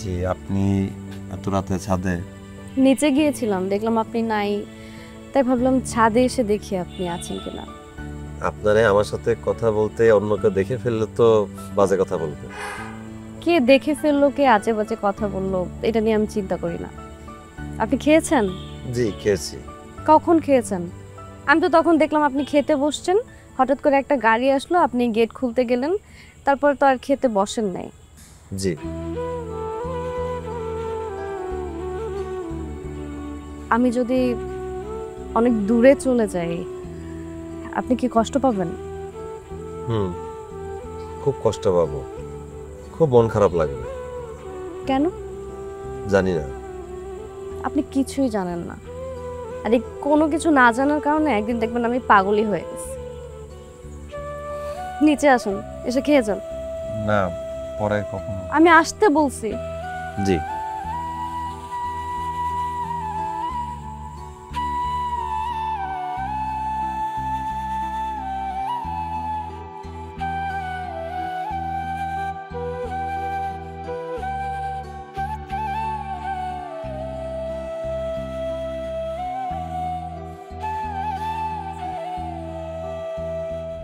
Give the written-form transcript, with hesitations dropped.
জি, আপনি এত রাতে ছাদে? নিচে গিয়েছিলাম, দেখলাম আপনি নাই, তাই ভাবলাম ছাদে এসে দেখি আপনি আছেন কিনা। আপনারে আমার সাথে কথা বলতে অন্য কেউ দেখে ফেললে তো বাজে কথা বলবে। কে দেখে ফেললো, কে আজে বাজে কথা বললো, এটা নিয়ে আমি চিন্তা করি না। আপনি খেয়েছেন? জি, খেয়েছি। কখন খেয়েছেন? আমি তো তখন দেখলাম আপনি খেতে বসছেন, হঠাৎ করে একটা গাড়ি আসলো, আপনি গেট খুলতে গেলেন, তারপর তো আর খেতে বসেন নাই। জি। আমি যদি অনেক দূরে চলে যাই, আপনি কি কষ্ট পাবেন? হুম, খুব কষ্ট পাবো, খুব মন খারাপ লাগবে। কেন? জানি না। আপনি কিছুই জানেন না, আর এই কোনো কিছু না জানার কারণে একদিন দেখবেন আমি পাগলই হয়ে গেছি। নিচে আসুন, এসে খেয়ে যান। না, পরে কখনো। আমি আসতে বলছি। জি।